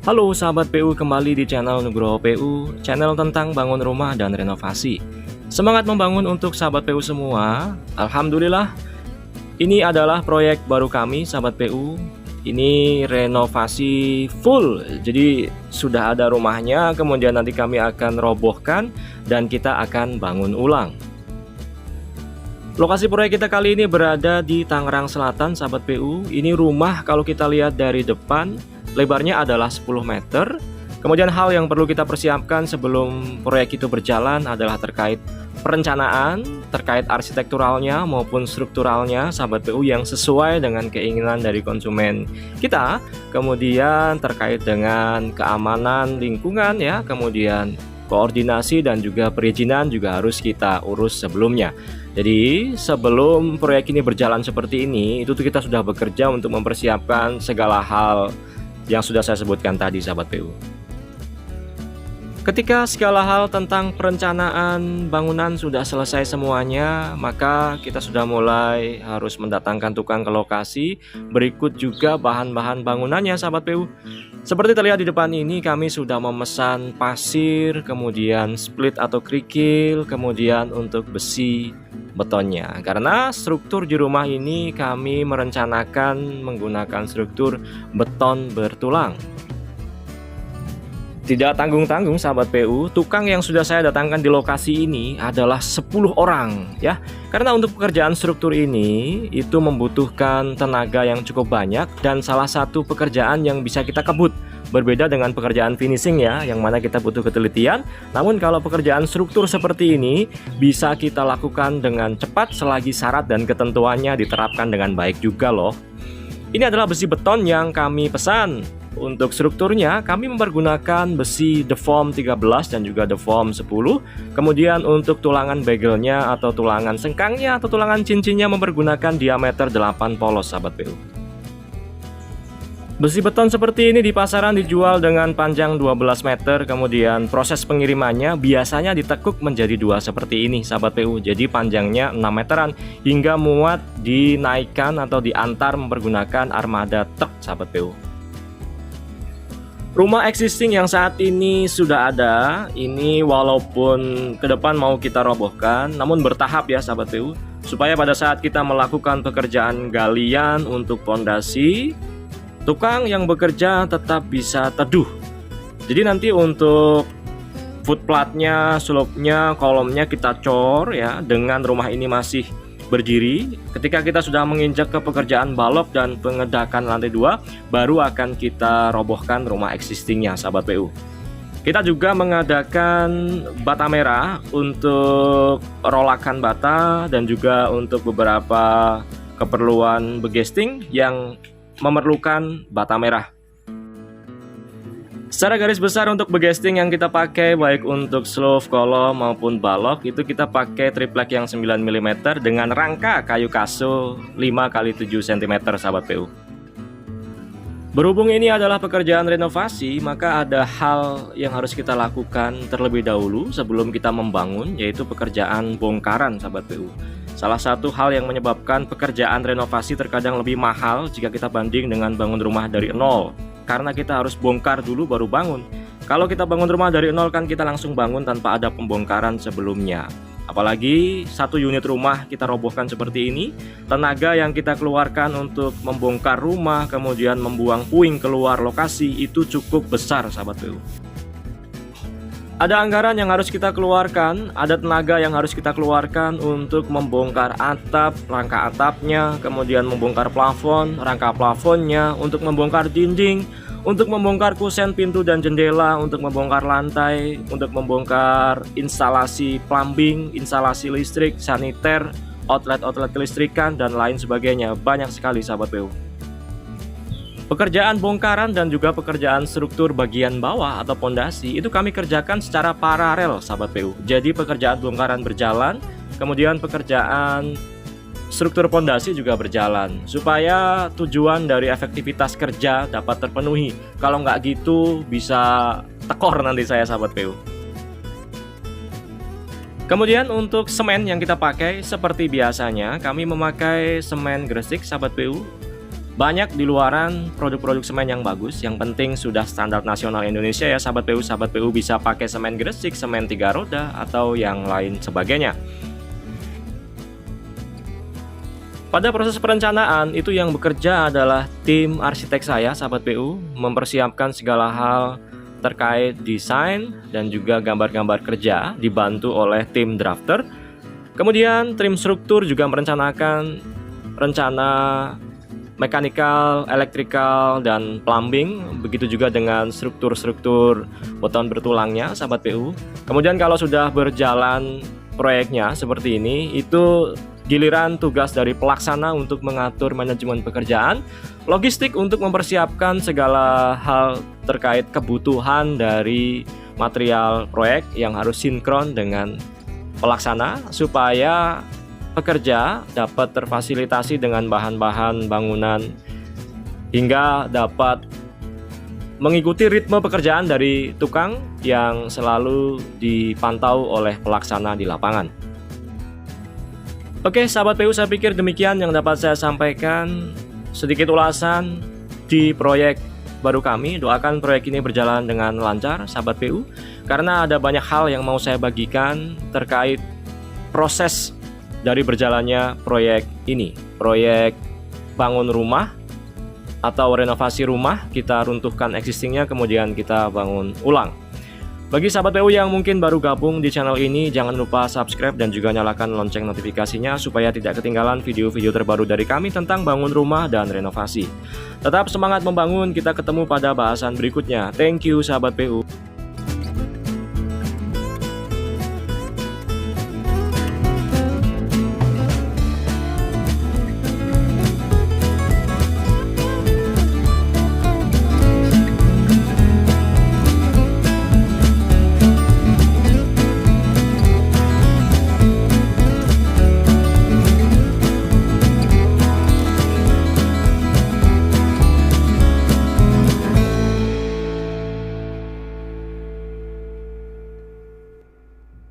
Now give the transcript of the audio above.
Halo sahabat PU, kembali di channel Nugroho PU, channel tentang bangun rumah dan renovasi. Semangat membangun untuk sahabat PU semua. Alhamdulillah, ini adalah proyek baru kami sahabat PU. Ini renovasi full, jadi sudah ada rumahnya, kemudian nanti kami akan robohkan dan kita akan bangun ulang. Lokasi proyek kita kali ini berada di Tangerang Selatan sahabat PU. Ini rumah kalau kita lihat dari depan, lebarnya adalah 10 meter. Kemudian hal yang perlu kita persiapkan sebelum proyek itu berjalan adalah terkait perencanaan, terkait arsitekturalnya maupun strukturalnya sahabat PU yang sesuai dengan keinginan dari konsumen kita. Kemudian terkait dengan keamanan lingkungan ya, kemudian koordinasi dan juga perizinan juga harus kita urus sebelumnya. Jadi sebelum proyek ini berjalan seperti ini, itu kita sudah bekerja untuk mempersiapkan segala hal yang sudah saya sebutkan tadi sahabat PU. Ketika segala hal tentang perencanaan bangunan sudah selesai semuanya, maka kita sudah mulai harus mendatangkan tukang ke lokasi. Berikut juga bahan-bahan bangunannya sahabat PU. Seperti terlihat di depan ini, kami sudah memesan pasir, kemudian split atau kerikil, kemudian untuk besi betonnya. Karena struktur di rumah ini kami merencanakan menggunakan struktur beton bertulang. Tidak tanggung-tanggung sahabat PU, tukang yang sudah saya datangkan di lokasi ini adalah 10 orang ya. Karena untuk pekerjaan struktur ini itu membutuhkan tenaga yang cukup banyak dan salah satu pekerjaan yang bisa kita kebut. Berbeda dengan pekerjaan finishing ya, yang mana kita butuh ketelitian. Namun kalau pekerjaan struktur seperti ini bisa kita lakukan dengan cepat selagi syarat dan ketentuannya diterapkan dengan baik juga loh. Ini adalah besi beton yang kami pesan. Untuk strukturnya kami mempergunakan besi deform 13 dan juga deform 10. Kemudian untuk tulangan begelnya atau tulangan sengkangnya atau tulangan cincinnya mempergunakan diameter 8 polos sahabat PU. Besi beton seperti ini di pasaran dijual dengan panjang 12 meter. Kemudian proses pengirimannya biasanya ditekuk menjadi dua seperti ini sahabat PU. Jadi panjangnya 6 meteran hingga muat dinaikkan atau diantar mempergunakan armada truk sahabat PU. Rumah existing yang saat ini sudah ada, ini walaupun ke depan mau kita robohkan, namun bertahap ya sahabat PU, supaya pada saat kita melakukan pekerjaan galian untuk pondasi, tukang yang bekerja tetap bisa teduh. Jadi nanti untuk footplate-nya, slope-nya, kolomnya kita cor ya, dengan rumah ini masih berdiri. Ketika kita sudah menginjak ke pekerjaan balok dan pengedakan lantai 2, baru akan kita robohkan rumah existingnya sahabat PU. Kita juga mengadakan bata merah untuk rolakan bata dan juga untuk beberapa keperluan begesting yang memerlukan bata merah. Secara garis besar untuk begesting yang kita pakai baik untuk slope, kolom maupun balok itu kita pakai triplek yang 9 mm dengan rangka kayu kaso 5x7 cm sahabat PU. Berhubung ini adalah pekerjaan renovasi, maka ada hal yang harus kita lakukan terlebih dahulu sebelum kita membangun, yaitu pekerjaan bongkaran sahabat PU. Salah satu hal yang menyebabkan pekerjaan renovasi terkadang lebih mahal jika kita banding dengan bangun rumah dari nol, karena kita harus bongkar dulu baru bangun. Kalau kita bangun rumah dari nol kan kita langsung bangun tanpa ada pembongkaran sebelumnya. Apalagi satu unit rumah kita robohkan seperti ini, tenaga yang kita keluarkan untuk membongkar rumah kemudian membuang puing keluar lokasi itu cukup besar sahabat PU. Ada anggaran yang harus kita keluarkan, ada tenaga yang harus kita keluarkan untuk membongkar atap, rangka atapnya, kemudian membongkar plafon, rangka plafonnya, untuk membongkar dinding, untuk membongkar kusen pintu dan jendela, untuk membongkar lantai, untuk membongkar instalasi plumbing, instalasi listrik, saniter, outlet-outlet kelistrikan, dan lain sebagainya. Banyak sekali sahabat PU. Pekerjaan bongkaran dan juga pekerjaan struktur bagian bawah atau pondasi itu kami kerjakan secara paralel sahabat PU. Jadi pekerjaan bongkaran berjalan, kemudian pekerjaan struktur pondasi juga berjalan supaya tujuan dari efektivitas kerja dapat terpenuhi. Kalau nggak gitu bisa tekor nanti saya sahabat PU. Kemudian untuk semen yang kita pakai seperti biasanya kami memakai semen gresik sahabat PU. Banyak di luaran produk-produk semen yang bagus, yang penting sudah standar nasional Indonesia ya sahabat PU bisa pakai semen gresik, semen 3 roda, atau yang lain sebagainya. Pada proses perencanaan, itu yang bekerja adalah tim arsitek saya, sahabat PU, mempersiapkan segala hal terkait desain dan juga gambar-gambar kerja, dibantu oleh tim drafter. Kemudian tim struktur juga merencanakan rencana mekanikal, elektrikal, dan plumbing, begitu juga dengan struktur-struktur beton bertulangnya, sahabat PU. Kemudian kalau sudah berjalan proyeknya seperti ini, itu giliran tugas dari pelaksana untuk mengatur manajemen pekerjaan, logistik untuk mempersiapkan segala hal terkait kebutuhan dari material proyek yang harus sinkron dengan pelaksana supaya pekerja dapat terfasilitasi dengan bahan-bahan bangunan hingga dapat mengikuti ritme pekerjaan dari tukang yang selalu dipantau oleh pelaksana di lapangan. Oke, sahabat PU, saya pikir demikian yang dapat saya sampaikan. Sedikit ulasan di proyek baru kami. Doakan proyek ini berjalan dengan lancar, sahabat PU, karena ada banyak hal yang mau saya bagikan terkait proses dari berjalannya proyek ini. Proyek bangun rumah atau renovasi rumah, kita runtuhkan existingnya, kemudian kita bangun ulang. Bagi sahabat PU yang mungkin baru gabung di channel ini, jangan lupa subscribe dan juga nyalakan lonceng notifikasinya supaya tidak ketinggalan video-video terbaru dari kami tentang bangun rumah dan renovasi. Tetap semangat membangun, kita ketemu pada bahasan berikutnya. Thank you sahabat PU.